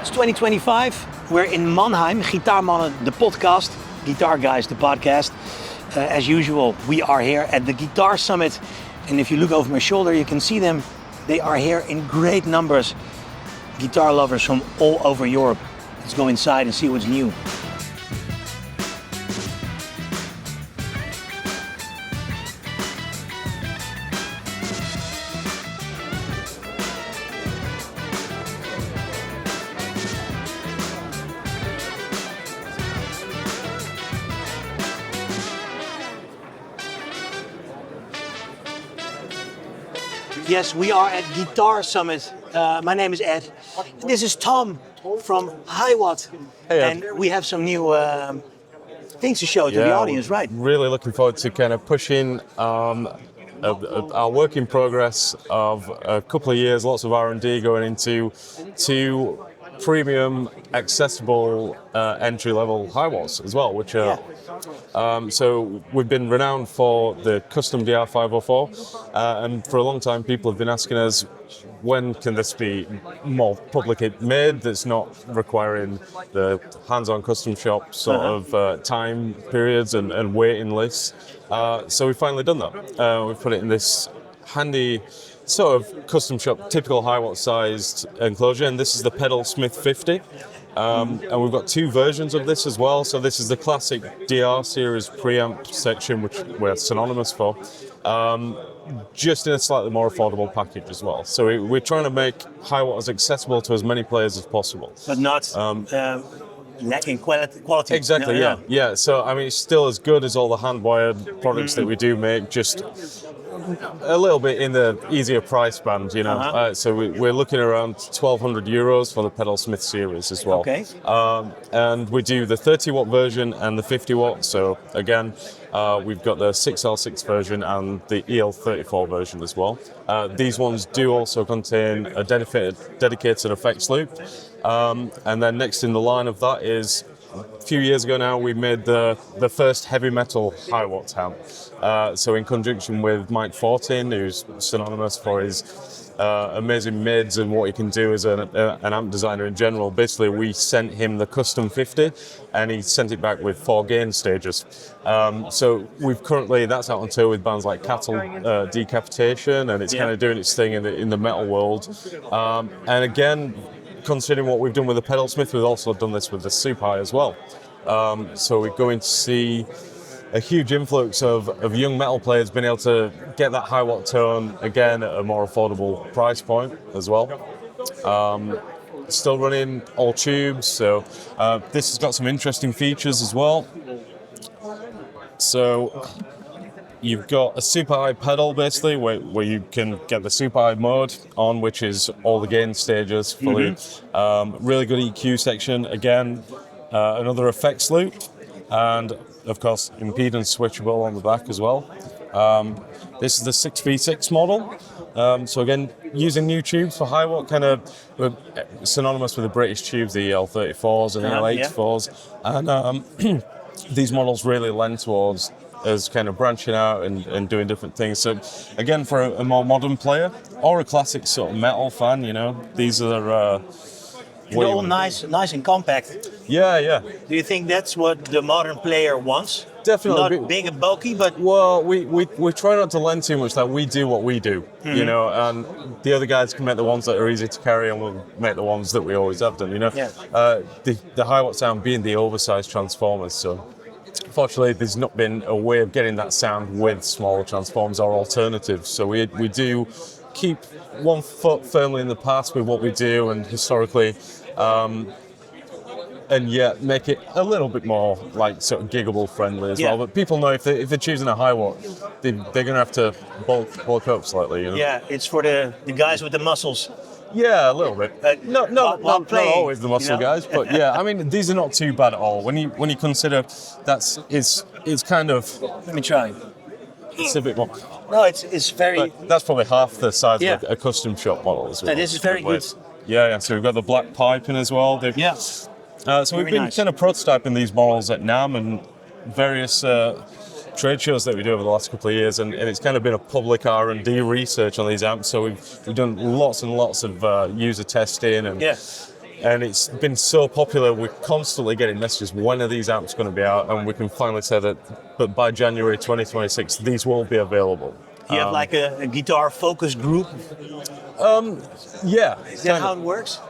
It's 2025. We're in Mannheim, Gitaarmannen, the podcast, Guitar Guys, the podcast. As usual, we are here at the Guitar Summit. And if you look over my shoulder, you can see them. They are here in great numbers. Guitar lovers from all over Europe. Let's go inside and see what's new. Yes, we are at Guitar Summit. My name is Ed. This is Tom from Highwatt. Hey, and we have some new things to show to the audience, right? Really looking forward to kind of pushing our work in progress of a couple of years, lots of R&D going into two premium, accessible entry-level Highwatts as well, which are so we've been renowned for the custom DR504, and for a long time people have been asking us, when can this be more publicly made that's not requiring the hands-on custom shop sort of time periods and waiting lists. So we've finally done that. We've put it in this handy sort of custom shop, typical Highwatt sized enclosure, and this is the Pedalsmith 50. And we've got two versions of this as well. So this is the classic DR series preamp section, which we're synonymous for, just in a slightly more affordable package as well. So we're trying to make Highwatt as accessible to as many players as possible. But not lacking quality. Exactly, yeah. So, I mean, it's still as good as all the hand-wired products that we do make, just a little bit in the easier price band, you know. So we're looking around 1,200 euros for the Pedalsmith series as well. Okay. And we do the 30-watt version and the 50-watt. So again, we've got the 6L6 version and the EL34 version as well. These ones do also contain a dedicated effects loop. And then next in the line of that is, a few years ago now, we made the first heavy metal Highwatt amp. So in conjunction with Mike Fortin, who's synonymous for his amazing mids and what he can do as an amp designer in general. Basically, we sent him the custom 50, and he sent it back with 4 gain stages. So we've currently, that's out on tour with bands like Cattle Decapitation, and it's kind of doing its thing in the metal world. And again, considering what we've done with the Pedalsmith, we've also done this with the Super High as well. So we're going to see a huge influx of young metal players being able to get that Highwatt tone, again, at a more affordable price point as well. Still running all tubes, so this has got some interesting features as well. So you've got a super high pedal, basically, where you can get the super high mode on, which is all the gain stages fully. Really good EQ section. Again, another effects loop, and of course, impedance switchable on the back as well. This is the 6v6 model. So again, using new tubes for Highwatt, kind of synonymous with the British tubes, the EL34s and the EL84s. And these models really lend towards as kind of branching out and doing different things. So again, for a more modern player or a classic sort of metal fan, you know, these are they're all nice and compact. Yeah. Do you think that's what the modern player wants? Definitely. Not big and bulky, but... Well, we try not to lend too much, that we do what we do, you know, and the other guys can make the ones that are easy to carry, and we'll make the ones that we always have done, you know. The Highwatt sound being the oversized transformers, so fortunately there's not been a way of getting that sound with smaller transformers or alternatives, so we do keep one foot firmly in the past with what we do, and historically, and yet make it a little bit more like sort of giggable friendly as well. But people know if they're choosing a Highwatt, they're going to have to bulk up slightly, you know. Yeah, it's for the guys with the muscles. Yeah, a little bit. Not always the muscle, you know? guys, but yeah, I mean, these are not too bad at all. When you consider it's kind of... Let me try. It's a bit more... No, it's very... But that's probably half the size of a custom shop model as well. No, this is very good. Yeah, so we've got the black piping as well. So we've been kind of prototyping these models at NAMM and various trade shows that we do over the last couple of years, and it's kind of been a public R&D research on these amps. So we've done lots and lots of user testing and and it's been so popular. We're constantly getting messages, when are these amps going to be out? And we can finally say that, but by January 2026, these will be available. You have like a guitar focus group? Yeah. Is that how it works?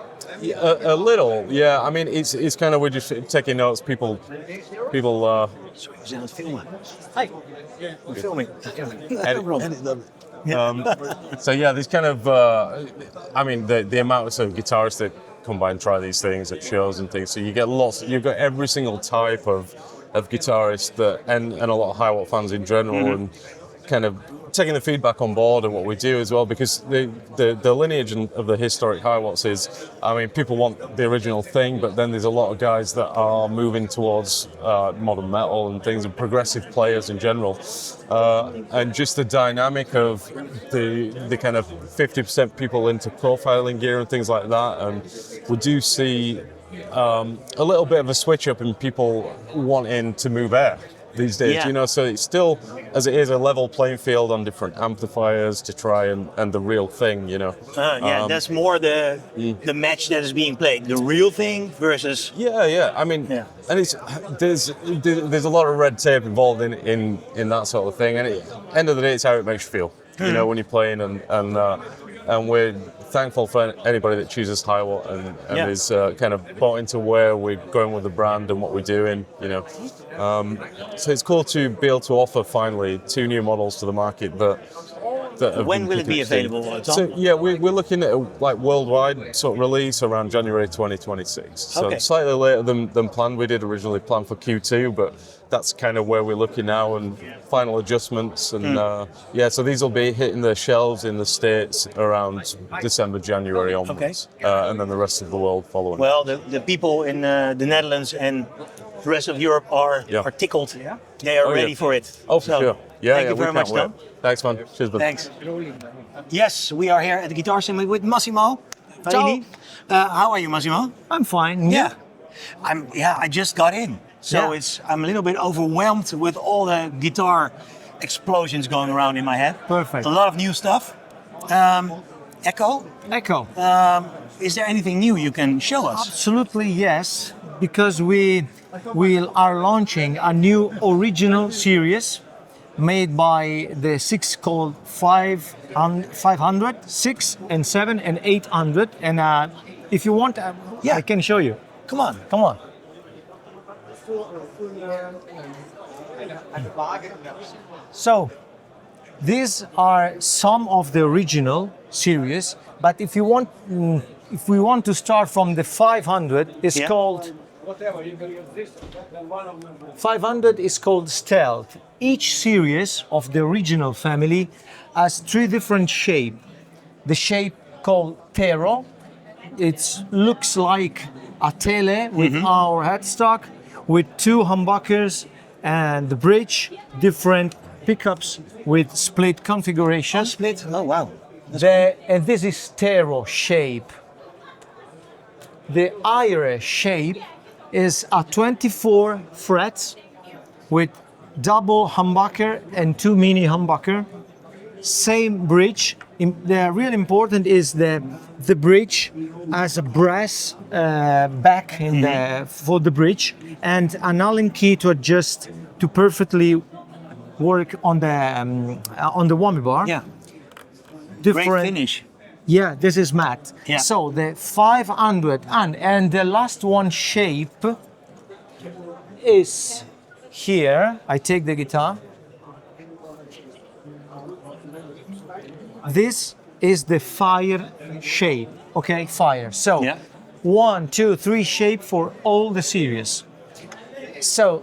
A little, yeah. I mean, it's kind of, we're just taking notes. People. Sorry, we zijn aan het filmen. Hi. I'm filming. So yeah, there's kind of, I mean, the amount of guitarists that come by and try these things at shows and things. So you get you've got every single type of guitarist and a lot of Highwatt fans in general, and kind of taking the feedback on board and what we do as well, because the lineage of the historic Highwatts is, I mean, people want the original thing, but then there's a lot of guys that are moving towards modern metal and things, and progressive players in general, and just the dynamic of the kind of 50% people into profiling gear and things like that, and we do see a little bit of a switch up in people wanting to move air these days, you know, so it's still, as it is, a level playing field on different amplifiers to try and the real thing, you know. That's more the match that is being played, the real thing versus... I mean, and it's there's a lot of red tape involved in that sort of thing, and at the end of the day, it's how it makes you feel, you know, when you're playing, and we're thankful for anybody that chooses Highwatt and is kind of bought into where we're going with the brand and what we're doing, you know. So it's cool to be able to offer finally 2 new models to the market that when will it be available, Tom? So we're looking at a like worldwide sort of release around January 2026. So slightly later than planned. We did originally plan for Q2, but that's kind of where we're looking now, and final adjustments, and so these will be hitting the shelves in the States around December, January onwards, and then the rest of the world following. Well, the people in the Netherlands and the rest of Europe are tickled. They are ready for it. Oh, for sure. Thank you very much, Tom. Thanks, man. Cheers, bud. Thanks. Yes, we are here at the Guitar Summit with Massimo. Ciao. How are you, Massimo? I'm fine. Yeah. I just got in. So I'm a little bit overwhelmed with all the guitar explosions going around in my head. Perfect. A lot of new stuff. EKO? EKO. Is there anything new you can show us? Absolutely yes, because we are launching a new original series made by the 6 called 500, 6 and 7 and 800. And if you want, I can show you. Come on. So these are some of the original series, but if we want to start from the 500, it's called 500 is called Stealth. Each series of the original family has 3 different shapes. The shape called Tero, it looks like a tele with our headstock, with 2 humbuckers and the bridge, different pickups with split configuration. Oh, split? Oh, wow. And this is Tero shape. The Ire shape is a 24 frets with double humbucker and 2 mini humbucker. Same bridge. The real important is the bridge has a brass back for the bridge, and an Allen key to adjust to perfectly work on the whammy bar. Yeah. Different great finish. Yeah, this is matte. Yeah. So the 500 and the last one shape is here. I take the guitar. This is the fire shape. Okay, fire. So 1, 2, 3 shape for all the series. So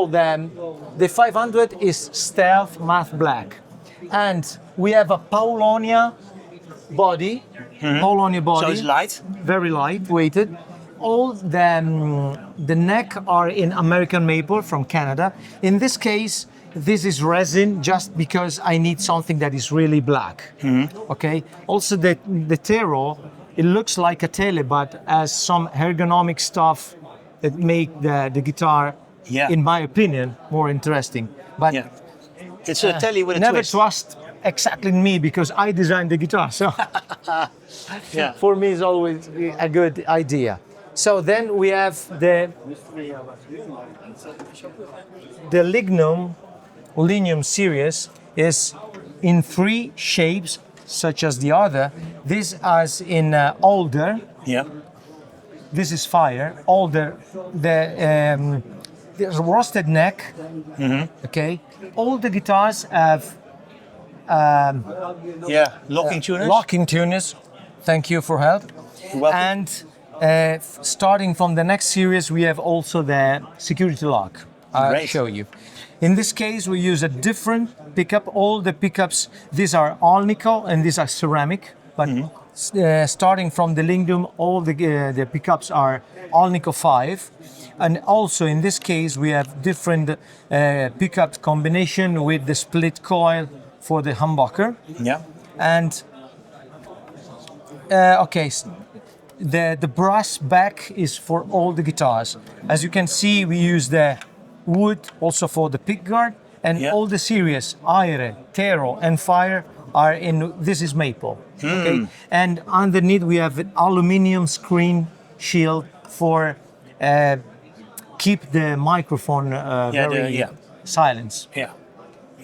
then the 500 is Stealth Matte Black, and we have a Paulonia body. Paulonia body. So it's light. Very light weighted. All the neck are in American maple from Canada. In this case, this is resin just because I need something that is really black. Okay. Also, the Tero, it looks like a tele, but has some ergonomic stuff that make the guitar, in my opinion, more interesting. But it's a tele with a never twist. trust exactly me because I designed the guitar. So Yeah. for me, it's always a good idea. So then we have the Lignum series is in 3 shapes, such as the other. This is in alder. Yeah. This is fire. Alder. There's a rusted neck. Okay. All the guitars have Locking tuners. locking tuners. Thank you for help. You're welcome. And starting from the next series, we have also the security lock. I'll Great. show you. In this case, we use a different pickup. All the pickups, these are all nickel and these are ceramic. But starting from the Lignum, all the pickups are all nickel 5. And also in this case, we have different pickup combination with the split coil for the humbucker. Yeah. And the brass back is for all the guitars. As you can see, we use the wood also for the pickguard, and all the series, Aire, Tero, and Fire are in. This is maple. Okay, and underneath we have an aluminum screen shield for keep the microphone very silence. Yeah.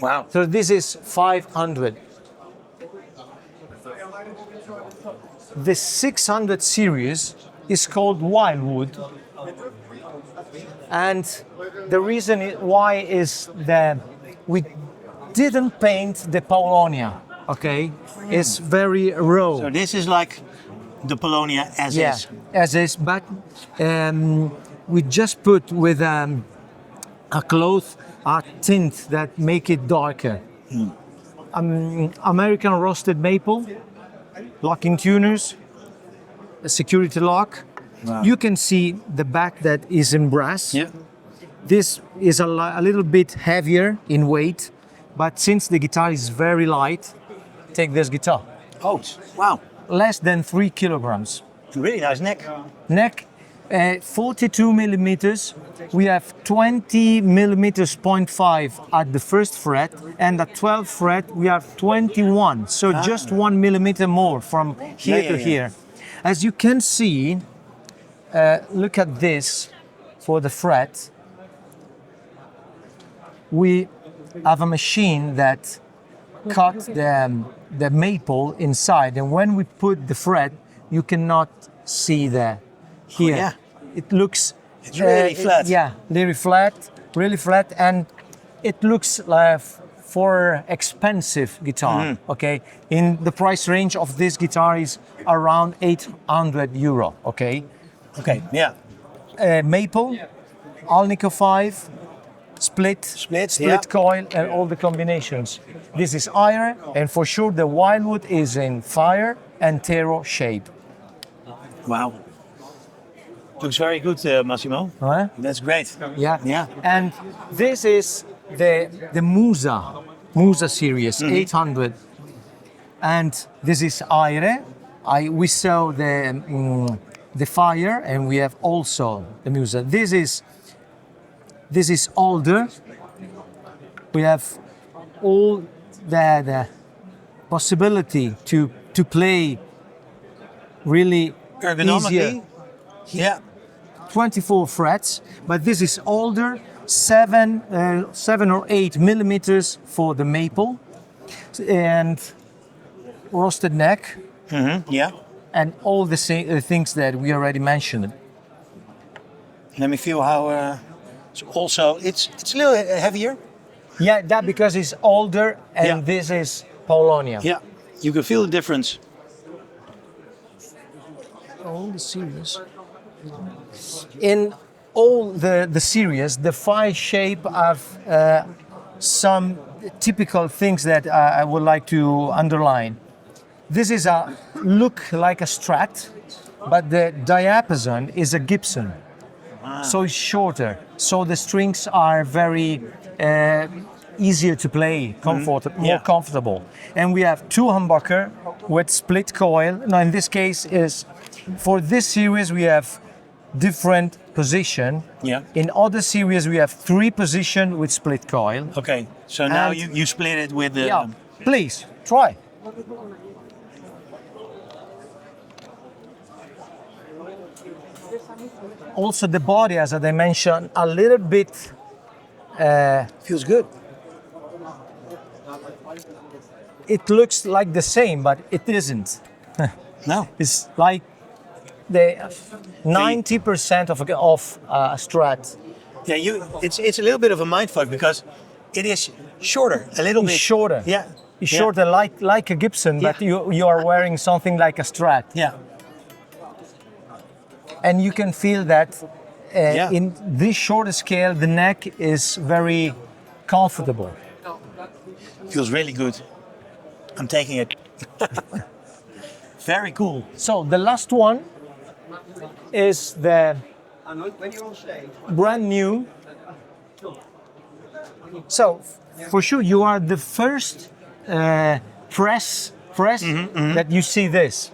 Wow. So this is 500. The 600 series is called Wildwood, and the reason why is that we didn't paint the Paulownia. Okay, it's very raw. So this is like the Polonia as is. As is, but we just put with a cloth, a tint that make it darker. American roasted maple, locking tuners, a security lock. Wow. You can see the back that is in brass. Yeah. This is a little bit heavier in weight, but since the guitar is very light, take this guitar. Oh, wow. Less than 3 kilograms. Really nice neck. Neck, 42 millimeters. We have 20 millimeters 0.5 at the first fret, and at 12th fret we have 21. So just 1 millimeter more from here to here. As you can see, look at this for the fret. We have a machine that cut the maple inside, and when we put the fret, you cannot see the here. Oh, yeah. It looks It's really flat. Yeah, really flat, and it looks like for expensive guitar. Okay, in the price range of this guitar is around 800 euro. Okay. Okay. Yeah. Maple, all nickel 5, split coil, and all the combinations. This is iron, and for sure the Wildwood is in fire and Tero shape. Wow. Looks very good, Massimo. Huh? That's great. Yeah. Yeah. And this is the Musa series 800, and this is Aire. We saw the fire, and we have also the Musa. This is older. We have all the possibility to play really Ergonomically. easier. Yeah. 24 frets, but this is older, 7 or 8 millimeters for the maple, and roasted neck, Yeah. and all the things that we already mentioned. Let me feel how. Also, it's a little heavier. Yeah, that because it's older, and Yeah. this is Paulownia. Yeah. You can feel the difference. All the series. In all the series, the 5 shape have some typical things that I would like to underline. This is look like a Strat, but the diapason is a Gibson. So it's shorter. So the strings are very easier to play, more comfortable. And we have 2 humbucker with split coil. Now in this case is, for this series we have different position. Yeah. In other series we have 3 position with split coil. Okay. So now And- you split it with the Please, try. Also the body, as I mentioned, a little bit Feels good. it looks like the same, but it isn't. No. It's like the 90% of a Strat. Yeah, it's a little bit of a mindfuck because it is shorter, a little It's bit shorter. Yeah. It's Yeah. shorter, like a Gibson, but Yeah. you are wearing something like a Strat, Yeah. and you can feel that Yeah. in this shorter scale, the neck is very comfortable. Feels really good. I'm taking it. Very cool. So the last one is the brand new. So for sure, you are the first press that you see this.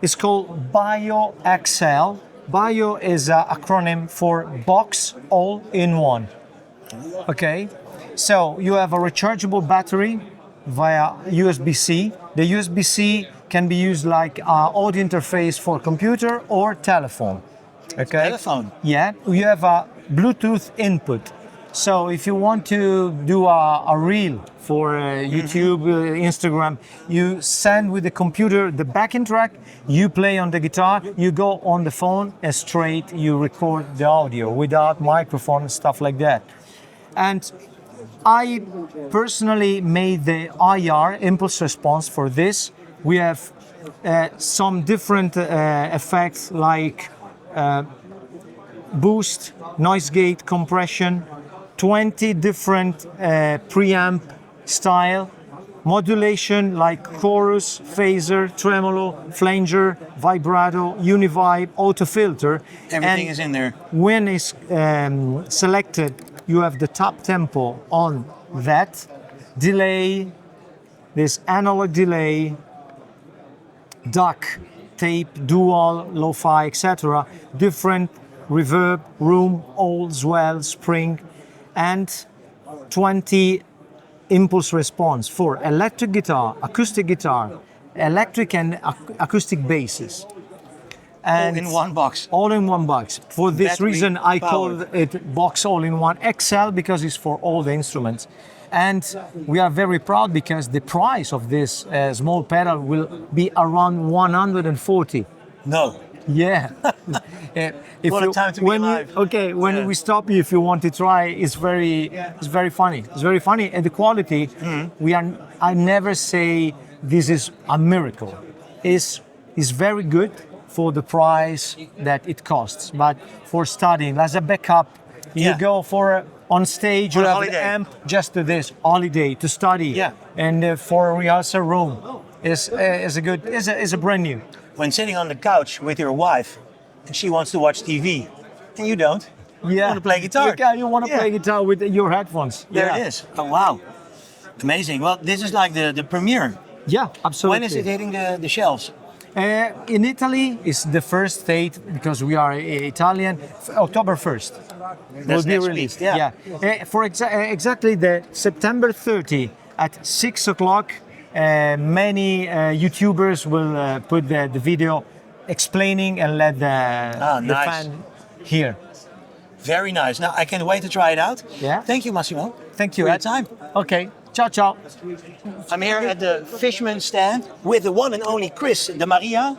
It's called Bio XL. Bio is an acronym for Box All in One. Okay, so you have a rechargeable battery via USB-C. The USB-C can be used like an audio interface for computer or telephone. Okay. Telephone. Yeah, you have a Bluetooth input. So if you want to do a reel for YouTube, Instagram, you send with the computer the backing track, you play on the guitar, you go on the phone and straight you record the audio without microphone and stuff like that. And I personally made the IR, impulse response, for this. We have some different effects like boost, noise gate, compression, 20 different preamp style, modulation like chorus, phaser, tremolo, flanger, vibrato, univibe, auto filter. Everything is in there. When it's selected, you have the top tempo on that, delay, this analog delay, duck, tape, dual, lo-fi, etc. Different reverb, room, old, swell, spring, and 20 impulse response for electric guitar, acoustic guitar, electric and acoustic basses. All in one box. All in one box. For this Battery reason, I powered. call it Box All in One XL because it's for all the instruments. And we are very proud because the price of this small pedal will be around 140. No. Yeah. If What a time to be alive. When Yeah. we stop you, if you want to try, it's very funny. It's very funny, and the quality. Mm-hmm. I never say this is a miracle. Is very good for the price that it costs, but for studying as a backup, you Yeah. go for on stage. On You a have holiday. the amp just to this holiday to study. Yeah. And for a rehearsal room is a brand new. When sitting on the couch with your wife and she wants to watch TV and you don't, you want to play guitar. You want to play guitar with your headphones. There it is. Oh, wow. Amazing. Well, this is like the premiere. Yeah, absolutely. When is it hitting the shelves? In Italy, it's the first state because we are Italian. October 1st will be next released. week, yeah. For exactly the September 30 at 6 o'clock, many YouTubers will put the video explaining and let the nice. fan hear. Very nice. Now I can't wait to try it out. Yeah. Thank you, Massimo. Thank you. For your time. Okay. Ciao, ciao. I'm here at the Fishman stand with the one and only Chris de Maria.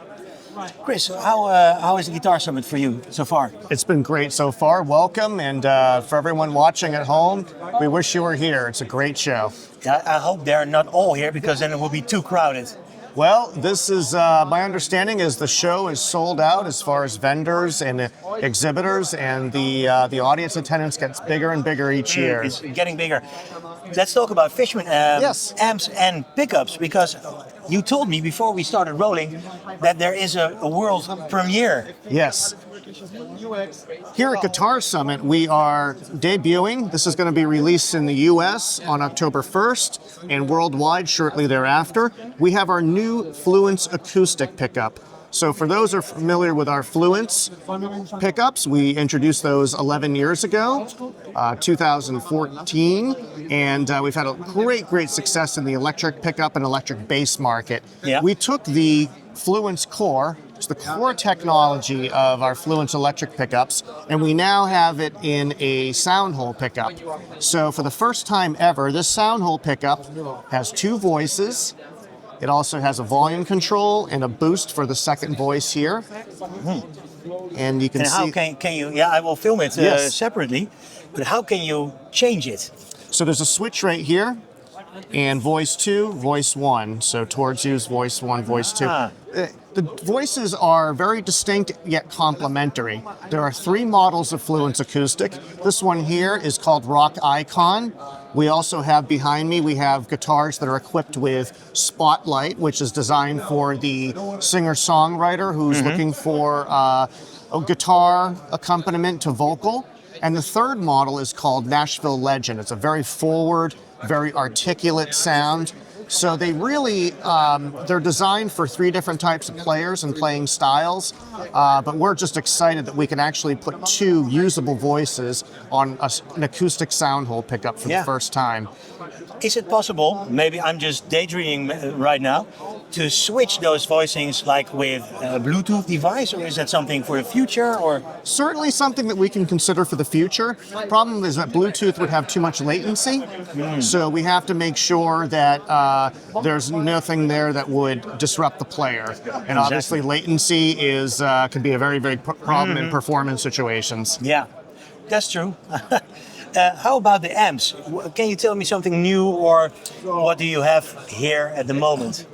Chris, how is the Guitar Summit for you so far? It's been great so far. Welcome, and for everyone watching at home, we wish you were here. It's a great show. I hope they're not all here because then it will be too crowded. Well, this is my understanding is the show is sold out as far as vendors and exhibitors, and the audience attendance gets bigger and bigger each year. It's getting bigger. Let's talk about Fishman Yes. amps and pickups, because you told me before we started rolling that there is a world premiere. Yes. Here at Guitar Summit, we are debuting. This is going to be released in the US on October 1st and worldwide shortly thereafter. We have our new Fluence Acoustic pickup. So for those who are familiar with our Fluence pickups, we introduced those 11 years ago, 2014, and we've had a great success in the electric pickup and electric bass market. Yeah. We took the Fluence core, it's the core technology of our Fluence electric pickups, and we now have it in a sound hole pickup. So for the first time ever, this sound hole pickup has 2 voices. It also has a volume control and a boost for the second voice here. And you can And how see... can you, yeah, I will film it Yes. separately, but how can you change it? So there's a switch right here, and voice 2, voice 1. So towards you is voice 1, voice 2. The voices are very distinct yet complementary. There are 3 models of Fluence Acoustic. This one here is called Rock Icon. We also have behind me, we have guitars that are equipped with Spotlight, which is designed for the singer-songwriter who's looking for a guitar accompaniment to vocal. And the third model is called Nashville Legend. It's a very forward, very articulate sound. So they really, they're designed for 3 different types of players and playing styles, but we're just excited that we can actually put 2 usable voices on an acoustic sound hole pickup for the first time. Is it possible, maybe I'm just daydreaming right now, to switch those voicings like with a Bluetooth device, or is that something for the future? Or Certainly something that we can consider for the future. Problem is that Bluetooth would have too much latency, so we have to make sure that there's nothing there that would disrupt the player. And obviously latency is can be a very big problem in performance situations. Yeah, that's true. How about the amps? Can you tell me something new, or what do you have here at the moment?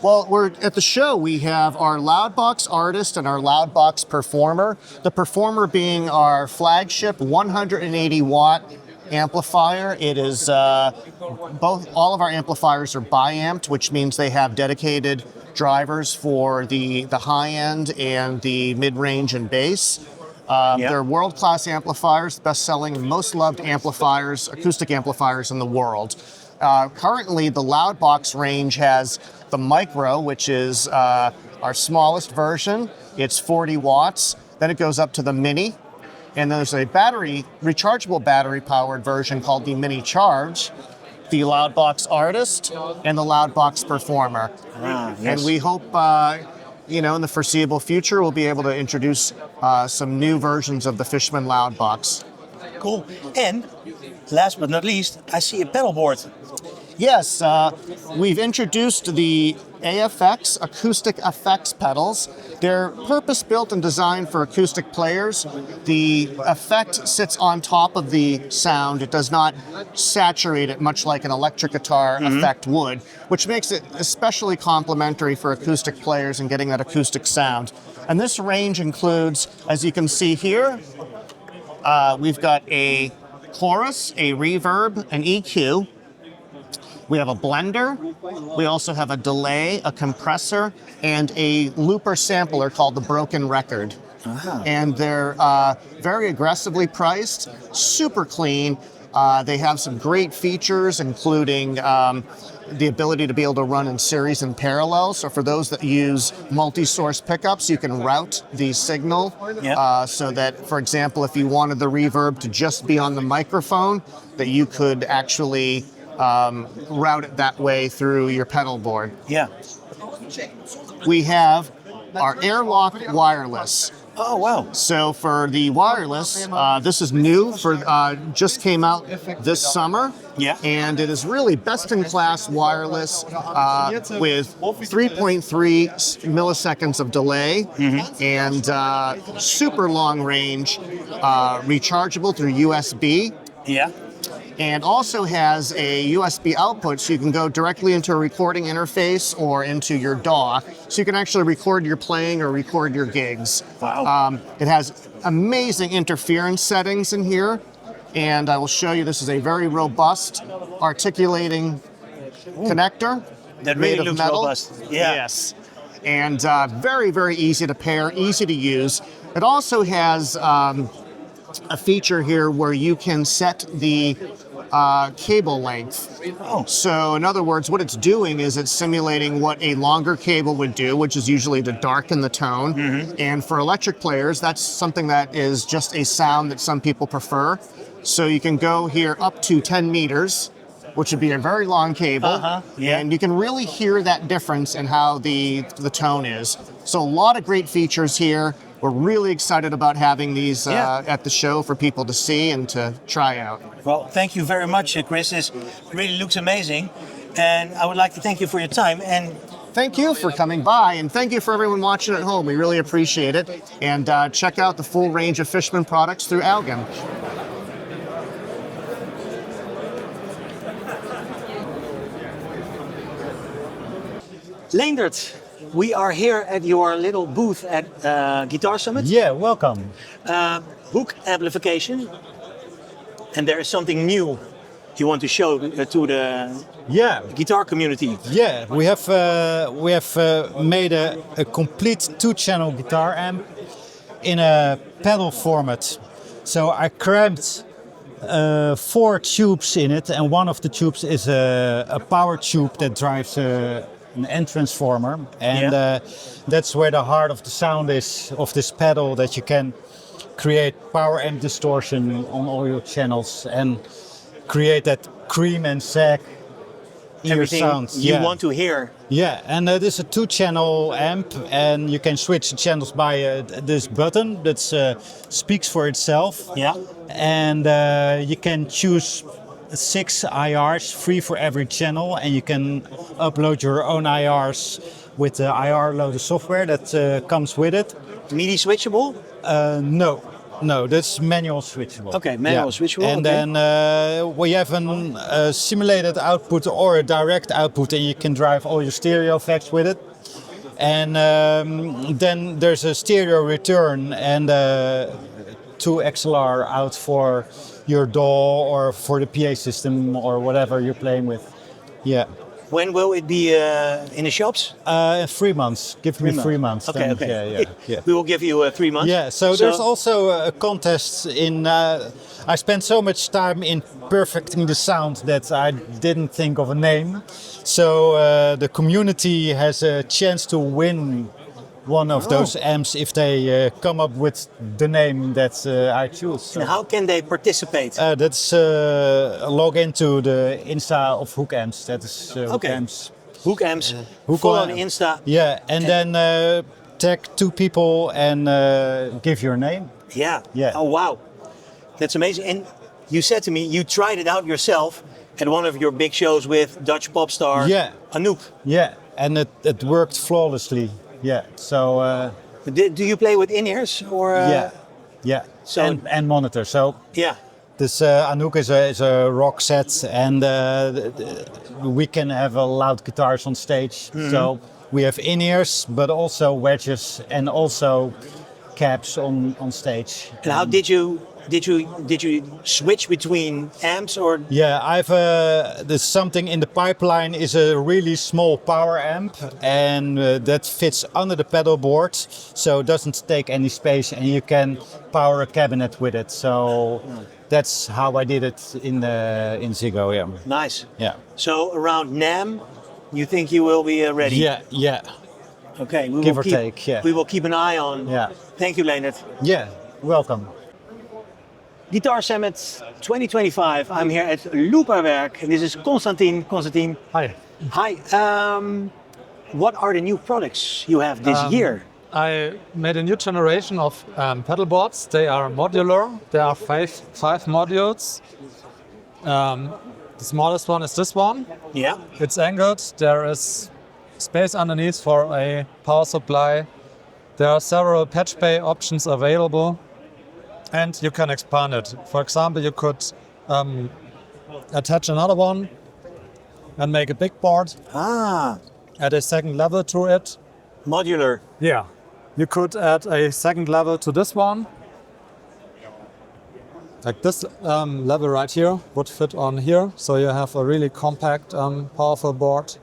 Well, we're at the show. We have our Loudbox Artist and our Loudbox Performer. The Performer being our flagship 180 watt amplifier. It is all of our amplifiers are bi-amped, which means they have dedicated drivers for the high end and the mid-range and bass. They're world-class amplifiers, best-selling, most loved amplifiers, acoustic amplifiers in the world. Currently, the Loudbox range has the Micro, which is our smallest version. It's 40 watts. Then it goes up to the Mini. And there's a rechargeable battery-powered version called the Mini Charge, the Loudbox Artist, and the Loudbox Performer. And we hope in the foreseeable future, we'll be able to introduce some new versions of the Fishman Loudbox. Cool. And last but not least, I see a pedalboard. Yes, we've introduced the AFX Acoustic Effects pedals. They're purpose-built and designed for acoustic players. The effect sits on top of the sound. It does not saturate it much like an electric guitar effect would, which makes it especially complementary for acoustic players and getting that acoustic sound. And this range includes, as you can see here, we've got a chorus, a reverb, an EQ. We have a blender. We also have a delay, a compressor, and a looper sampler called the Broken Record. And they're very aggressively priced, super clean. They have some great features, including the ability to be able to run in series and parallel. So for those that use multi-source pickups, you can route the signal so that, for example, if you wanted the reverb to just be on the microphone, that you could actually route it that way through your pedal board. Yeah. We have our Airlock Wireless. Oh, wow. So for the wireless, this is new, just came out this summer. Yeah. And it is really best-in-class wireless with 3.3 milliseconds of delay and super long range, rechargeable through USB. Yeah. And also has a USB output, so you can go directly into a recording interface or into your DAW, so you can actually record your playing or record your gigs. Wow. It has amazing interference settings in here, and I will show you. This is a very robust articulating connector. That made really of looks metal. robust. Yeah. Yes. And very, very easy to pair, easy to use. It also has a feature here where you can set the cable length. Oh. So in other words, what it's doing is it's simulating what a longer cable would do, which is usually to darken the tone. And for electric players, that's something that is just a sound that some people prefer. So you can go here up to 10 meters, which would be a very long cable. Yeah. And you can really hear that difference in how the tone is. So a lot of great features here. We're really excited about having these at the show for people to see and to try out. Well, thank you very much, Chris. This really looks amazing. And I would like to thank you for your time. And Thank you for coming by, and thank you for everyone watching at home. We really appreciate it. And check out the full range of Fishman products through Algen. Leendert, we are here at your little booth at Guitar Summit. Yeah, welcome. Hook amplification. And there is something new you want to show to the Yeah, guitar community. yeah. We have made a complete 2-channel guitar amp in a pedal format. So I cramped 4 tubes in it, and one of the tubes is a power tube that drives an end transformer, and that's where the heart of the sound is of this pedal, that you can create power amp distortion on all your channels and create that cream and sag ear Everything sound. you want to hear. Yeah, and it is a 2-channel amp, and you can switch the channels by this button that speaks for itself. Yeah. And you can choose 6 IRs, free for every channel, and you can upload your own IRs with the IR loader software that comes with it. MIDI switchable? No, that's manual switchable. Okay, manual switchable. And okay. then we have a simulated output or a direct output, and you can drive all your stereo effects with it. And then there's a stereo return and 2 XLR out for your DAW or for the PA system or whatever you're playing with. Yeah. When will it be in the shops? 3 months. Give me 3 months. Okay, then, okay. Yeah. We will give you 3 months. Yeah, so there's also a contest in... I spent so much time in perfecting the sound that I didn't think of a name. So the community has a chance to win one of those amps if they come up with the name that I choose. So, And how can they participate? that's log into the Insta of Hook Amps. That is Hook Amps. Hook amps. Hook Follow Am- on Insta. Yeah, and then tag 2 people and give your name. Yeah. Yeah. Oh wow, that's amazing. And you said to me you tried it out yourself at one of your big shows with Dutch pop star Anouk. Yeah, and it worked flawlessly. Yeah, so... Do you play with in-ears or? Yeah. So And monitor. So yeah. this Anouk is a rock set, and we can have loud guitars on stage. So we have in-ears, but also wedges and also cabs on stage. And how did you switch between amps or? Yeah, there's something in the pipeline is a really small power amp, and that fits under the pedal board, so it doesn't take any space, and you can power a cabinet with it. So that's how I did it in Ziggo. Yeah. Nice. Yeah. So around NAMM, you think you will be ready? Yeah. Okay. Give or take. Yeah. We will keep an eye on. Yeah. Thank you, Leendert. Yeah. Welcome. Guitar Summit 2025. I'm here at Looperwerk, and this is Konstantin. Konstantin. Hi. Hi. What are the new products you have this year? I made a new generation of pedalboards. They are modular. There are five modules. The smallest one is this one. Yeah. It's angled. There is space underneath for a power supply. There are several patchbay options available, and you can expand it. For example, you could attach another one and make a big board. Add a second level to it. Modular. Yeah. You could add a second level to this one. Like this level right here would fit on here. So you have a really compact, powerful board.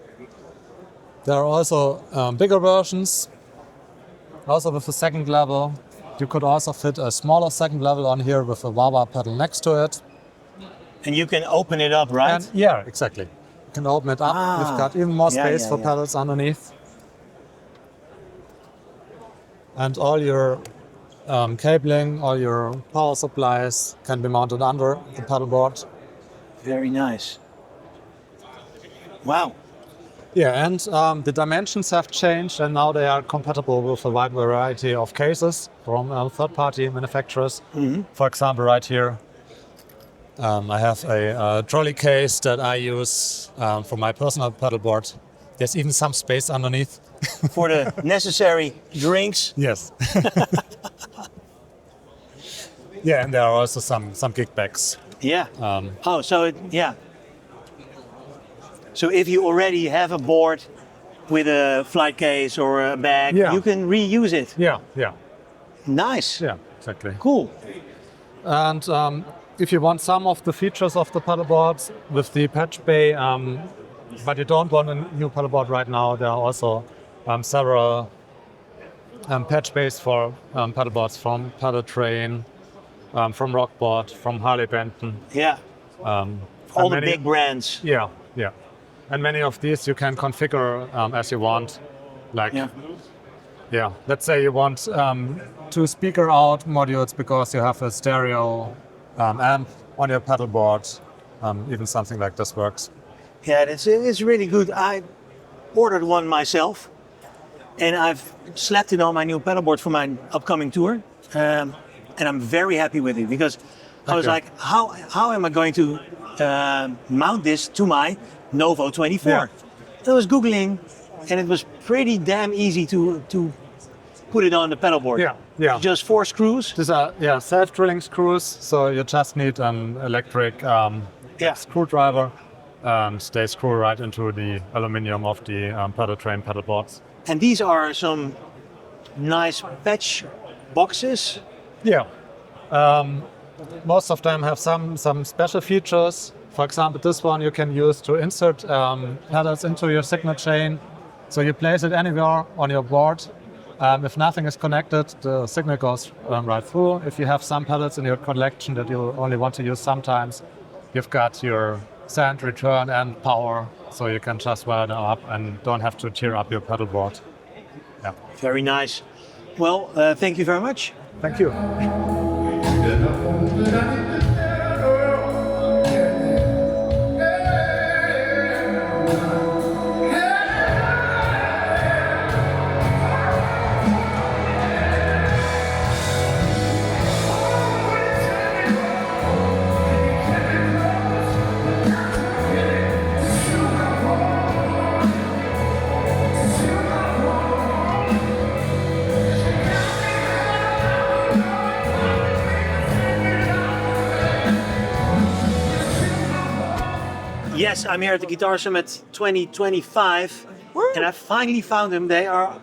There are also bigger versions. Also with a second level. You could also fit a smaller second level on here with a wah-wah pedal next to it. And you can open it up, right? And yeah, exactly. You can open it up. You've got even more space for pedals underneath. And all your cabling, all your power supplies can be mounted under the pedalboard. Very nice. Wow. Yeah, and the dimensions have changed, and now they are compatible with a wide variety of cases from third-party manufacturers. For example, right here, I have a trolley case that I use for my personal pedalboard. There's even some space underneath. For the necessary drinks. Yes. Yeah, and there are also some gig bags. Yeah. So if you already have a board with a flight case or a bag, you can reuse it. Yeah. Nice. Yeah, exactly. Cool. And if you want some of the features of the pedalboards with the patchbay, but you don't want a new pedalboard right now, there are also several patchbays for pedalboards from Pedal Train, from Rockboard, from Harley Benton. Yeah. All the big brands. Yeah. And many of these you can configure as you want. Like, let's say you want 2 speaker out modules because you have a stereo amp on your pedalboard. Even something like this works. Yeah, it's really good. I ordered one myself, and I've slapped it on my new pedalboard for my upcoming tour, and I'm very happy with it because I was like, how am I going to mount this to my Novo 24? Yeah. I was Googling, and it was pretty damn easy to put it on the pedalboard. Yeah. Just 4 screws. These are self-drilling screws, so you just need an electric screwdriver, and they screw right into the aluminum of the Pedal Train pedalboards. And these are some nice patch boxes. Yeah. Most of them have some special features. For example, this one you can use to insert pedals into your signal chain. So you place it anywhere on your board. If nothing is connected, the signal goes right through. If you have some pedals in your collection that you only want to use sometimes, you've got your send, return, and power, so you can just wire them up and don't have to tear up your pedalboard. Yeah. Very nice. Well, thank you very much. Thank you. Yes, I'm here at the Guitar Summit 2025, and I finally found them. They are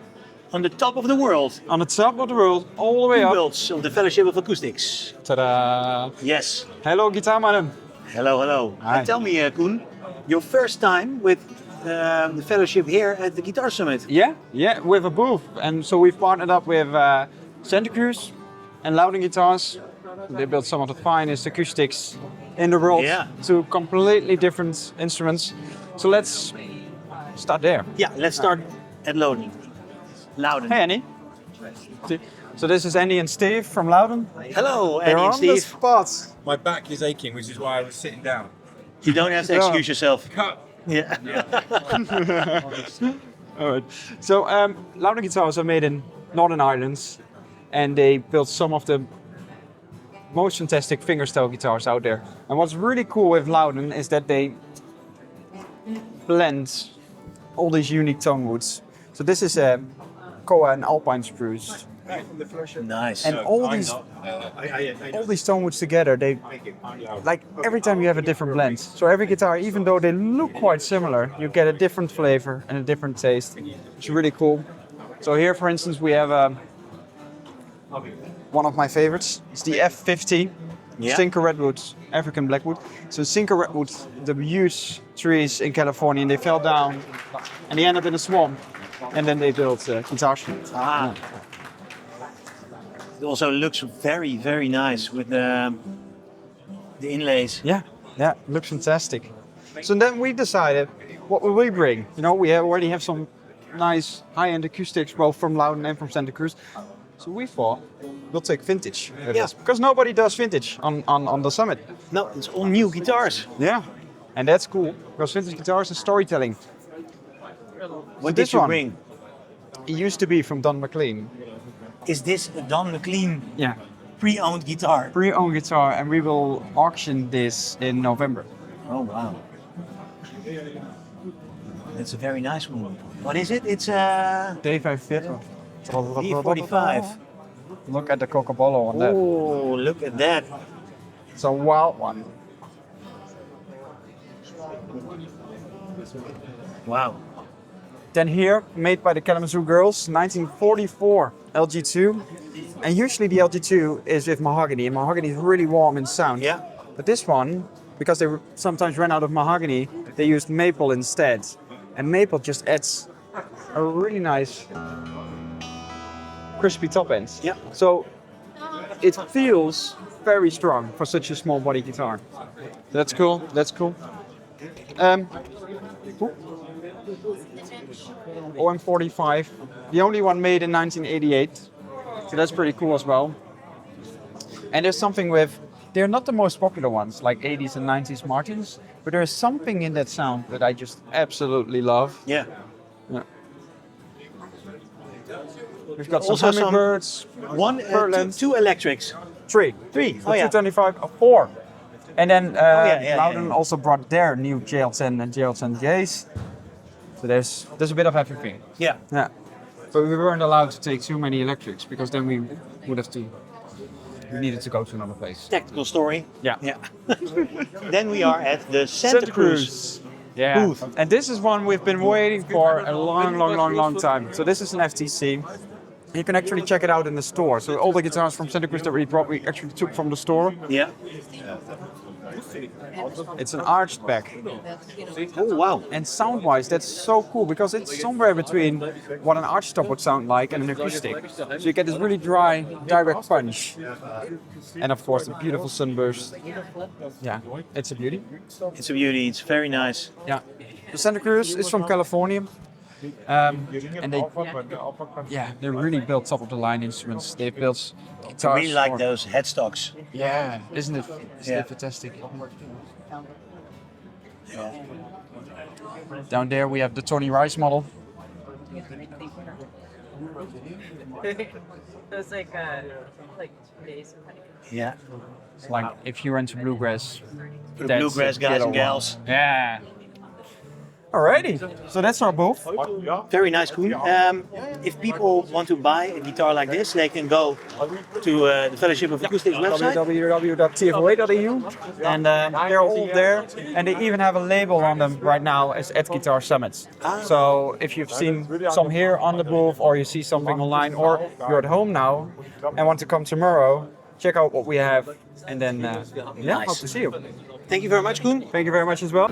on the top of the world. On the top of the world, all the way up. Worlds of the Fellowship of Acoustics. Ta-da! Yes. Hello, Guitar Madam. Hello. Hi. And tell me, Koen, your first time with the Fellowship here at the Guitar Summit. Yeah, we have a booth, and so we've partnered up with Santa Cruz and Lowden Guitars. They built some of the finest acoustics in the world to completely different instruments. So let's start there. Yeah, let's start at Lowden. Hey, Annie. So this is Andy and Steve from Lowden. Hello, They're Andy and on the Steve. spot. My back is aching, which is why I was sitting down. You don't have to excuse yourself. Cut. Yeah. All right. So Lowden Guitars are made in Northern Ireland, and they built some of the most fantastic fingerstyle guitars out there. And what's really cool with Lowden is that they blend all these unique tone woods. So this is a Koa and Alpine spruce. Nice. And all these tone woods together, they like every time you have a different blend. So every guitar, even though they look quite similar, you get a different flavor and a different taste. It's really cool. So here, for instance, we have one of my favorites. It's the F50 Sinker Redwood, African Blackwood. So Sinker Redwood, the huge trees in California, and they fell down and they ended up in a swamp. And then they built guitars. Ah. It also looks very, very nice with the inlays. Yeah. Yeah, looks fantastic. So then we decided, what will we bring? You know, we already have some nice high-end acoustics, both from Lowden and from Santa Cruz. So we thought we'll take vintage with us, because nobody does vintage on the summit. No, it's all new guitars. Yeah, and that's cool, because vintage guitars is storytelling. What did you bring? It used to be from Don McLean. Is this a Don McLean Yeah. pre-owned guitar? Pre-owned guitar, and we will auction this in November. Oh wow. It's a very nice one. What is it? It's a D45. D45. Look at the Cocobolo on that. Oh, look at that. It's a wild one. Wow. Then here, made by the Kalamazoo Girls, 1944 LG2. And usually the LG2 is with mahogany, and mahogany is really warm in sound. Yeah. But this one, because they sometimes ran out of mahogany, they used maple instead. And maple just adds a really nice crispy top end. Yeah. So it feels very strong for such a small body guitar. That's cool, that's cool. OM45, the only one made in 1988. So that's pretty cool as well. And there's something with, they're not the most popular ones, like 80s and 90s Martins, but there's something in that sound that I just absolutely love. Yeah. Yeah. We've got some Also some- hummingbirds, One, two electrics. three. Three. So Oh yeah. 225, four. And then yeah, Lowden yeah. also brought their new JL10 and JL10 J's. So there's a bit of everything. Yeah. Yeah. But we weren't allowed to take too many electrics, because then we would have to, we needed to go to another place. Technical story. Yeah. Yeah. Then we are at the Santa Cruz. Yeah. booth. And this is one we've been waiting for a long time. So this is an FTC. You can actually check it out in the store. So all the guitars from Santa Cruz that we brought, we actually took from the store. Yeah. It's an arched back. Oh wow. And sound-wise, that's so cool, because it's somewhere between what an arch top would sound like and an acoustic. So you get this really dry, direct punch. And of course, the beautiful sunburst. Yeah, it's a beauty. It's a beauty. It's very nice. Yeah. The Santa Cruz is from California. And they really built top-of-the-line instruments. They built guitars. I really like for- those headstocks. Yeah, isn't it? Isn't Yeah. it fantastic? Down there we have the Tony Rice model. It's like 2 days. Yeah. It's like if you're into bluegrass. For the that's bluegrass a guys killer and gals. one. Yeah. Alrighty. So that's our booth. Very nice, Koen. If people want to buy a guitar like this, they can go to the Fellowship of Acoustics website. www.tfoa.eu, and they're all there, and they even have a label on them right now as at Guitar Summits. So if you've seen some here on the booth, or you see something online, or you're at home now and want to come tomorrow, check out what we have, and then hope to see you. Thank you very much, Koen. Thank you very much as well.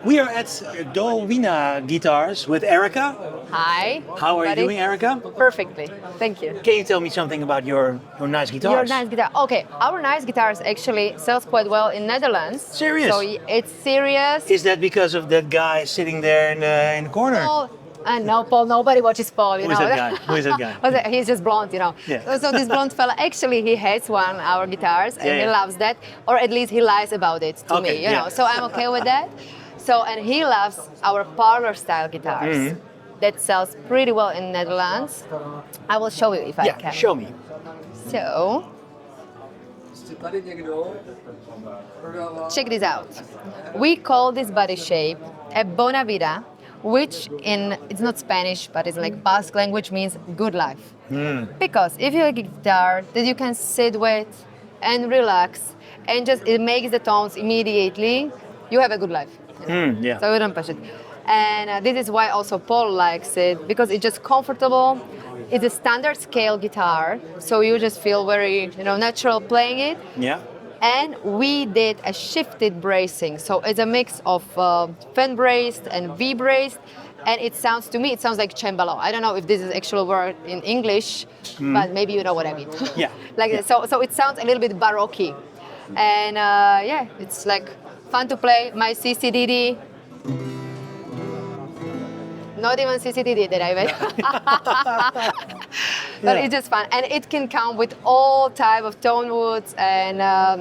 We are at Dowina Guitars with Erica. Hi. How are you buddy. doing, Erica? Perfectly. Thank you. Can you tell me something about your nice guitars? Your nice guitar. Okay, our nice guitars actually sells quite well in Netherlands. Serious? So it's serious. Is that because of that guy sitting there in the corner? Paul, no, Paul. Nobody watches Paul. Who is that guy? Who is that guy? He's just blonde, you know. Yeah. So this blonde fella, actually, he hates our guitars, and Yeah, he yeah. loves that, or at least he lies about it to Okay, me, you yeah. know. So I'm okay with that. So, and he loves our parlor style guitars. Mm-hmm. That sells pretty well in Netherlands. I will show you if I Yeah, can. show me. So, check this out. We call this body shape a bona vida, which it's not Spanish, but it's like Basque language, means good life. Because if you have a guitar that you can sit with and relax, and just it makes the tones immediately, you have a good life. Yeah. So we don't push it. And this is why also Paul likes it, because it's just comfortable. It's a standard scale guitar, so you just feel very, natural playing it. Yeah. And we did a shifted bracing, so it's a mix of fan braced and V braced, And it sounds, to me, it sounds like cembalo. I don't know if this is actual word in English, but maybe you know what I mean. Yeah. Like Yeah. so it sounds a little bit baroque. And yeah, it's like fun to play. My CCDD. Not even CCDD that I made. But it's just fun. And it can come with all type of tone woods and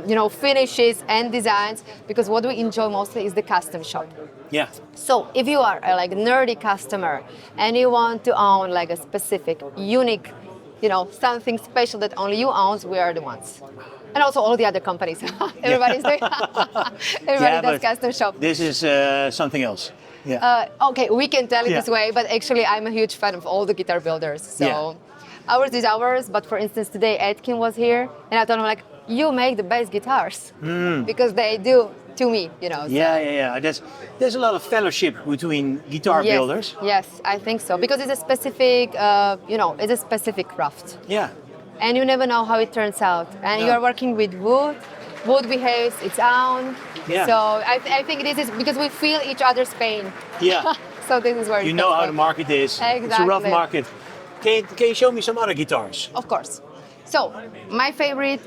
you know, finishes and designs, because what we enjoy mostly is the custom shop. Yeah. So if you are a like nerdy customer and you want to own like a specific, unique, you know, something special that only you own, we are the ones. And also all the other companies. Everybody's doing. Everybody does custom shop. This is something else. Yeah. Okay, we can tell it this way, but actually I'm a huge fan of all the guitar builders. So ours is ours, but for instance today Atkin was here and I told him like, you make the best guitars. Because they do to me, you know. So. Yeah. There's a lot of fellowship between guitar builders. Yes, I think so. Because it's a specific, you know, it's a specific craft. Yeah. And you never know how it turns out. And you are working with wood. Wood behaves its own. Yeah. So I think this is because we feel each other's pain. Yeah. So this is where You know how the market is. Exactly. It's a rough market. Can you show me some other guitars? Of course. So my favorite,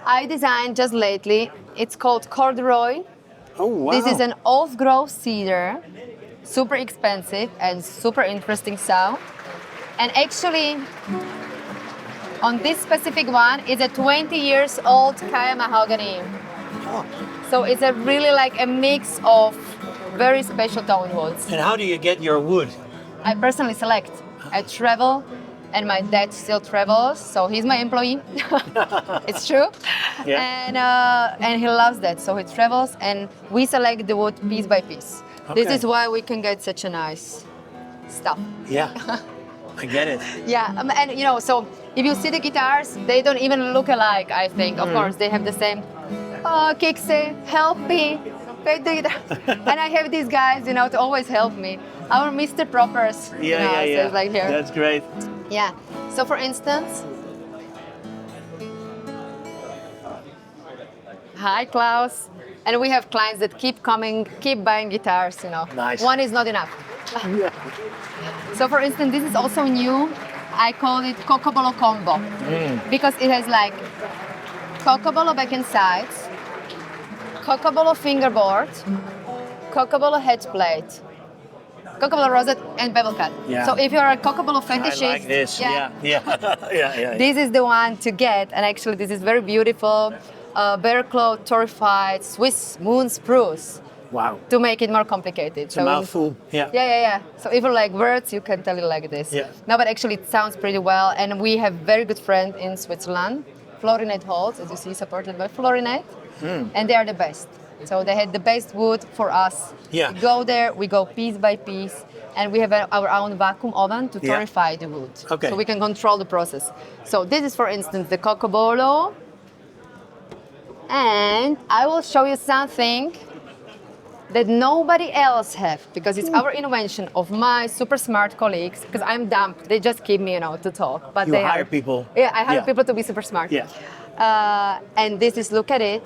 I designed just lately. It's called Corduroy. Oh wow. This is an off-grove cedar, super expensive and super interesting sound. And actually, on this specific one, it's a 20 years old Kaya mahogany. So it's a really like a mix of very special tone woods. And how do you get your wood? I personally select. I travel, and my dad still travels, so he's my employee. It's true. Yeah. And he loves that, so he travels, and we select the wood piece by piece. This is why we can get such a nice stuff. Yeah. I get it. Yeah, and you know, so if you see the guitars, they don't even look alike, I think. Of course, they have the same, Kikse, help me, play the guitar. And I have these guys, you know, to always help me. Our Mr. Proppers, you know, so it's like here. That's great. Yeah, so for instance, hi Klaus. And we have clients that keep coming, keep buying guitars, you know. Nice. One is not enough. So for instance, this is also new. I call it Cocobolo Combo because it has like Cocobolo back and sides, Cocobolo fingerboard, Cocobolo head plate, Cocobolo rosette and bevel cut. Yeah. So if you're a Cocobolo fetishist, I like this. Yeah. this is the one to get. And actually this is very beautiful, bear claw, torrefied, Swiss moon spruce. Wow. To make it more complicated. It's a mouthful. Yeah. Yeah. So if you like words, you can tell it like this. Yeah. No, but actually it sounds pretty well. And we have very good friend in Switzerland, Florinate Holz, as you see, supported by Florinate. And they are the best. So they had the best wood for us. Yeah. We go there, we go piece by piece, and we have our own vacuum oven to torrefy the wood. Okay. So we can control the process. So this is, for instance, the Cocobolo. And I will show you something that nobody else have, because it's our invention of my super smart colleagues, because I'm dumb. They just keep me, you know, to talk. But You they hire people. Yeah, I hire people to be super smart. Yeah. And this is, look at it.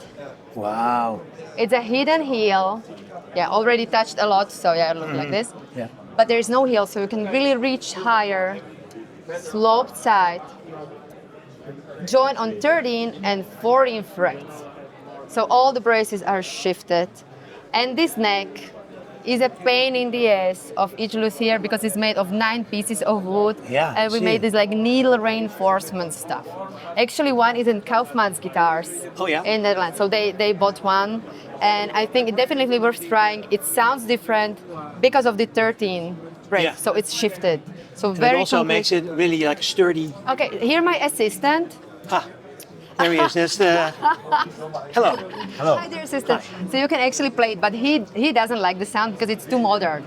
Wow. It's a hidden heel. Yeah, already touched a lot, so yeah, it looks like this. Yeah. But there is no heel, so you can really reach higher, sloped side, join on 13 and 14 frets. So all the braces are shifted. And this neck is a pain in the ass of each luthier because it's made of 9 pieces of wood. Yeah, And we made this like needle reinforcement stuff. Actually, one is in Kaufmann's Guitars in Netherlands. So they bought one. And I think it definitely worth trying. It sounds different because of the 13 brace. Yeah. So it's shifted. So and very it also makes it really like sturdy. Okay, here my assistant. There he is. That's the... Hello. Hi, dear assistant. So you can actually play it, but he doesn't like the sound because it's too modern.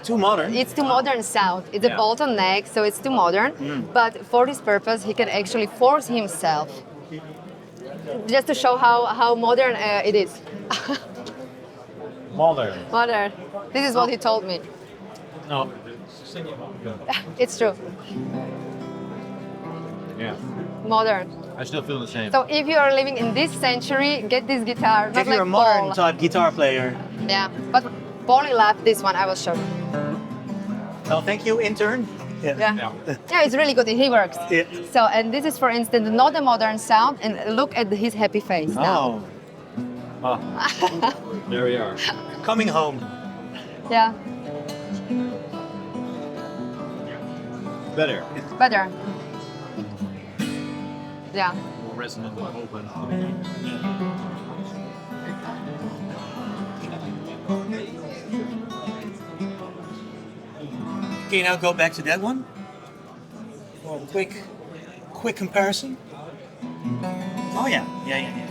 Too modern? It's too modern sound. It's a bolt-on neck, so it's too modern. But for this purpose, he can actually force himself. Just to show how modern it is. Modern. Modern. This is what he told me. No. It's true. Yeah. Modern. I still feel the same. So if you are living in this century, get this guitar. Not if you're like a modern Paul. type guitar player. Yeah, but poly lap, this one I will show you. Well, thank you, intern. Yeah, it's really good. He works. Yeah. So, and this is, for instance, not a modern sound. And look at his happy face now. Oh. There we are. Coming home. Yeah, Better. better. Yeah. More resonant, more open. Can you now go back to that one? For a quick comparison. Oh yeah. Yeah.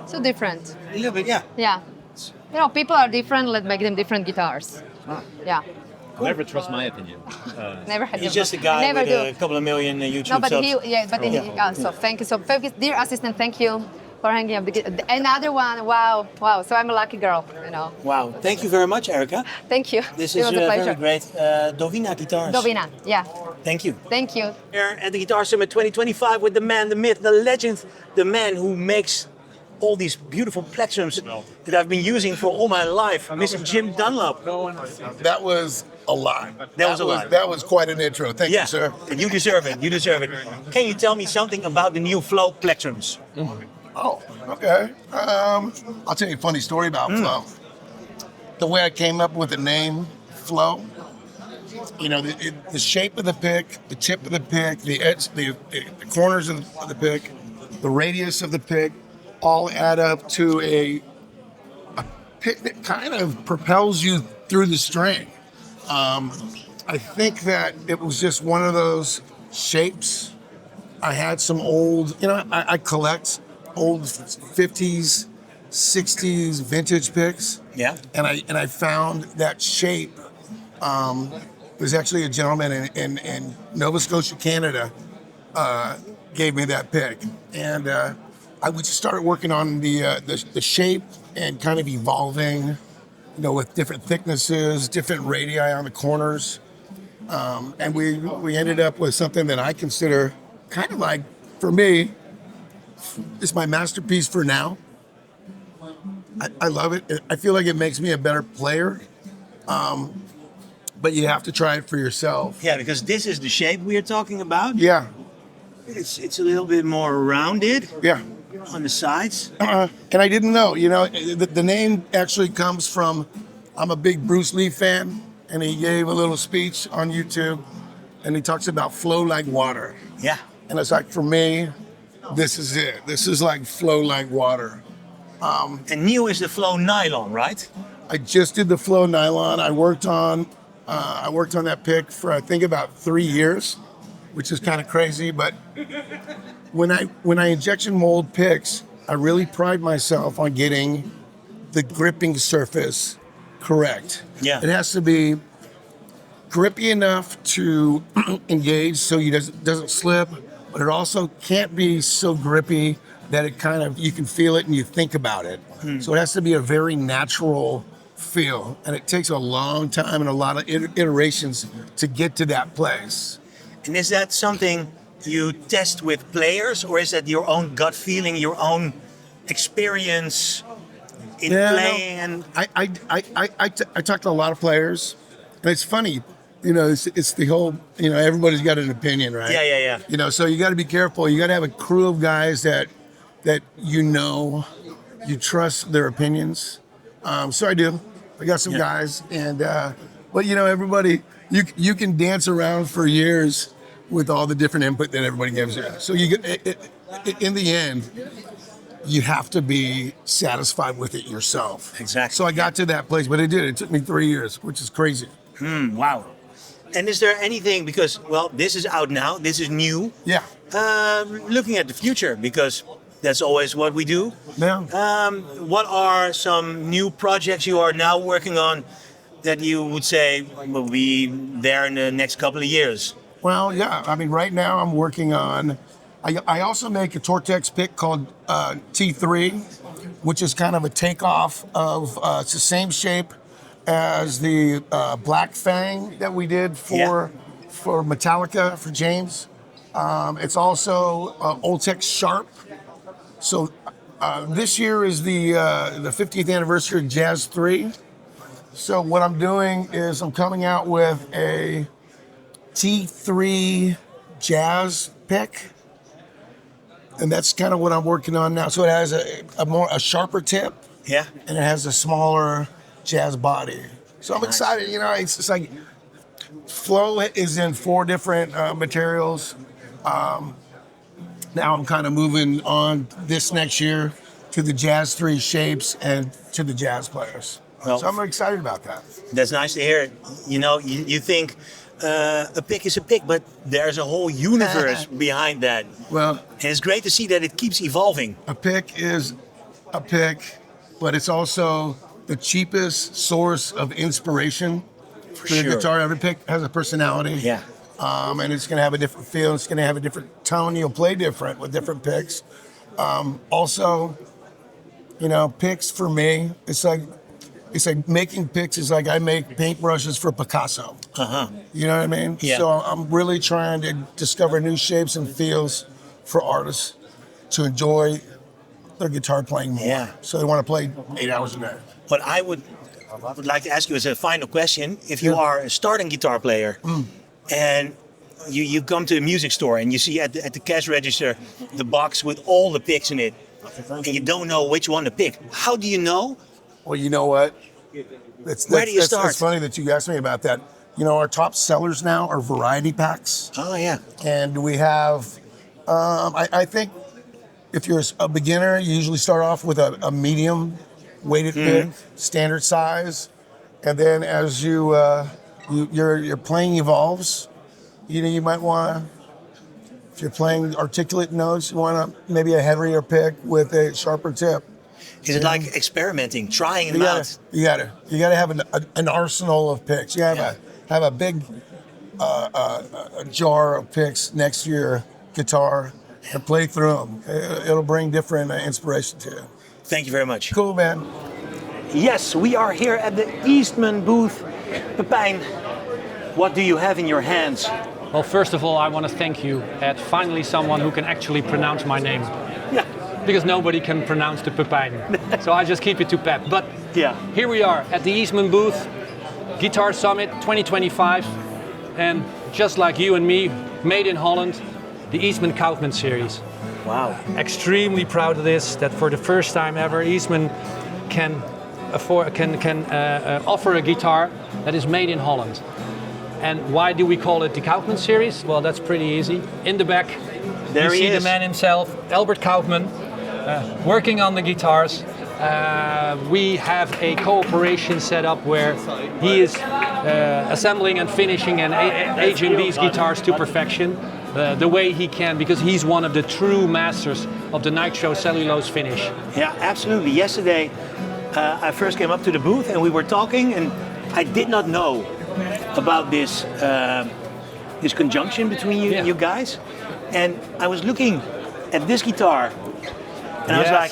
So different. A little bit, yeah. Yeah. You know, people are different. Let's make them different guitars. Yeah. Never trust my opinion. Never had. He's just a guy Never with do. a couple of million YouTube No, but subs. so thank you. So dear assistant, thank you for hanging up another one. Wow. So I'm a lucky girl, you know. Wow, thank you very much, Erica. Thank you. This It is was a pleasure. very great. Dowina Guitars. Dowina, yeah. Thank you. Thank you. Here at the Guitar Summit 2025 with the man, the myth, the legend, the man who makes all these beautiful plectrums that I've been using for all my life, Mr. Jimi Dunlop. That was a lot. That was a lot. That was quite an intro. Thank you, sir. And you deserve it. You deserve it. Can you tell me something about the new Flow plectrums? Oh, okay. I'll tell you a funny story about Flow. The way I came up with the name Flow, you know, the shape of the pick, the tip of the pick, the edge, the corners of the pick, the radius of the pick, all add up to a pick that kind of propels you through the string. I think that it was just one of those shapes. I had some old, you know, I collect old 50s, 60s vintage picks. Yeah. And I found that shape. There's actually a gentleman in Nova Scotia, Canada, gave me that pick. And I would start working on the shape and kind of evolving, you know, with different thicknesses, different radii on the corners. And we ended up with something that I consider kind of like, for me, it's my masterpiece for now. I love it. I feel like it makes me a better player. But you have to try it for yourself. Yeah, because this is the shape we are talking about. Yeah. It's a little bit more rounded. Yeah. On the sides. And I didn't know, you know, the name actually comes from, I'm a big Bruce Lee fan, and he gave a little speech on YouTube, and he talks about flow like water. Yeah. And it's like, for me, this is it. This is like flow like water. And new is the Flow nylon, right? I just did the Flow nylon. I worked on that pick for, I think, about 3 years, which is kind of crazy, but when I injection mold picks, I really pride myself on getting the gripping surface correct. Yeah. It has to be grippy enough to engage so you doesn't slip, but it also can't be so grippy that it kind of, you can feel it and you think about it. So it has to be a very natural feel, and it takes a long time and a lot of iterations to get to that place. And is that something you test with players, or is that your own gut feeling, your own experience in playing? And I talk to a lot of players, and it's funny, you know, it's the whole, you know, everybody's got an opinion, right? Yeah. You know, so you got to be careful. You got to have a crew of guys that you know, you trust their opinions. So I do. I got some guys, and but you know, everybody, you can dance around for years with all the different input that everybody gives you. So you get in the end, you have to be satisfied with it yourself. Exactly. So I got to that place, but it did. It took me 3 years, which is crazy. Wow. And is there anything, because, well, this is out now, this is new. Yeah. Looking at the future, because that's always what we do. Yeah. What are some new projects you are now working on that you would say will be there in the next couple of years? Well, yeah. I mean, right now I'm working on, I also make a Tortex pick called T3, which is kind of a takeoff of, it's the same shape as the Black Fang that we did for Metallica, for James. It's also Oltec Sharp. So this year is the 50th anniversary of Jazz 3. So what I'm doing is I'm coming out with a T3 Jazz pick. And that's kind of what I'm working on now. So it has a sharper tip. Yeah. And it has a smaller jazz body. So I'm excited. You know, it's like Flow is in 4 different materials. Now I'm kind of moving on this next year to the Jazz 3 shapes and to the jazz players. Well, so I'm excited about that. That's nice to hear. You know, you think a pick is a pick, but there's a whole universe behind that. Well, and it's great to see that it keeps evolving. A pick is a pick, but it's also the cheapest source of inspiration for the guitar. Every pick has a personality. Yeah. And it's going to have a different feel. It's going to have a different tone. You'll play different with different picks. Also, you know, picks for me, it's like making picks is like I make paintbrushes for Picasso. You know what I mean? Yeah. So I'm really trying to discover new shapes and feels for artists to enjoy their guitar playing more. Yeah. So they want to play 8 hours a day. But I would like to ask you as a final question, if you are a starting guitar player and you come to a music store and you see at the cash register the box with all the picks in it and you don't know which one to pick, how do you know? Well, you know what? Where do you start? It's funny that you asked me about that. You know, our top sellers now are variety packs. Oh, yeah. And we have, I think if you're a beginner, you usually start off with a medium weighted pick, standard size. And then as your playing evolves, you know, you might want to, if you're playing articulate notes, you want to maybe a heavier pick with a sharper tip. Is it like experimenting, trying them out? You gotta have an arsenal of picks. You gotta have a big a jar of picks next to your guitar and play through them. It'll bring different inspiration to you. Thank you very much. Cool, man. Yes, we are here at the Eastman booth. Pepijn, what do you have in your hands? Well, first of all, I want to thank you at finally someone who can actually pronounce my name. Yeah. Because nobody can pronounce the Pepijn. So I just keep it to Pep. But here we are at the Eastman booth, Guitar Summit 2025. And just like you and me, made in Holland, the Eastman Kaufmann Series. Wow. Extremely proud of this, that for the first time ever, Eastman can offer a guitar that is made in Holland. And why do we call it the Kaufmann Series? Well, that's pretty easy. In the back, there you see is the man himself, Albert Kaufmann, working on the guitars. We have a cooperation set up where he is assembling and finishing and aging these guitars to perfection the way he can, because he's one of the true masters of the nitro cellulose finish. Yeah, absolutely. Yesterday, I first came up to the booth and we were talking, and I did not know about this this conjunction between you guys. And I was looking at this guitar and I was like,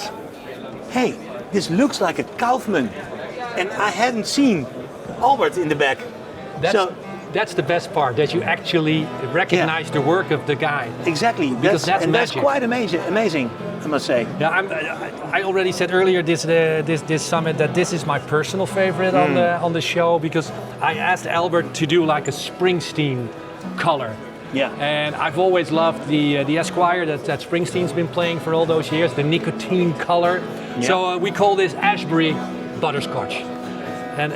hey, this looks like a Kaufmann. And I hadn't seen Albert in the back. That's the best part, that you actually recognize the work of the guy. Exactly. Because that's quite amazing, I must say. Yeah, I already said earlier this summit that this is my personal favorite on the show, because I asked Albert to do like a Springsteen color. Yeah. And I've always loved the Esquire that Springsteen's been playing for all those years, the nicotine color. Yeah. So we call this Ashbury Butterscotch. And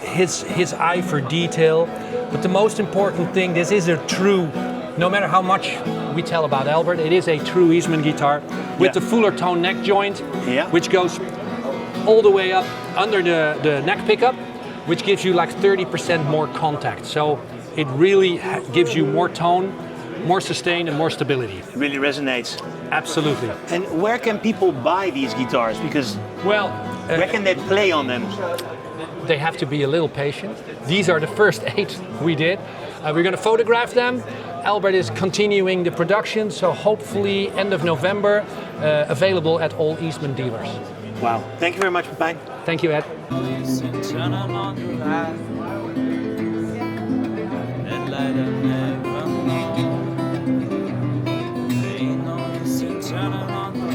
his eye for detail. But the most important thing, this is a true, no matter how much we tell about Albert, it is a true Eastman guitar with the fuller tone neck joint, which goes all the way up under the neck pickup, which gives you like 30% more contact. So it really gives you more tone, more sustain, and more stability. It really resonates. Absolutely. And where can people buy these guitars? Because where can they play on them? They have to be a little patient. These are the first 8 we did. We're going to photograph them. Albert is continuing the production, so hopefully end of November, available at all Eastman dealers. Wow. Thank you very much, Pepijn. Thank you, Ed.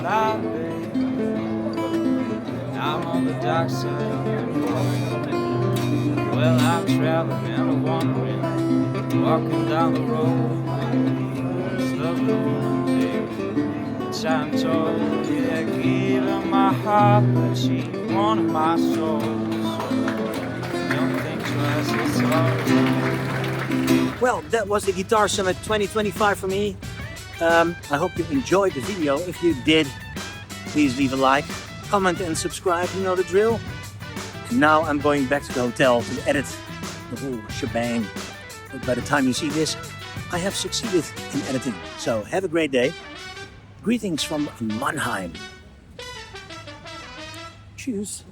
I've been. I'm on the dark side of the moon. Well, I'm traveling and I'm wandering, walking down the road. It's lovely woman, baby, which I'm told. Yeah, gave her my heart, but she wanted my soul. Don't think twice, it's all. Well, that was the Guitar Summit 2025 for me. I hope you enjoyed the video. If you did, please leave a like, comment and subscribe, you know the drill. And now I'm going back to the hotel to edit the whole shebang. But by the time you see this, I have succeeded in editing. So have a great day. Greetings from Mannheim. Tschüss.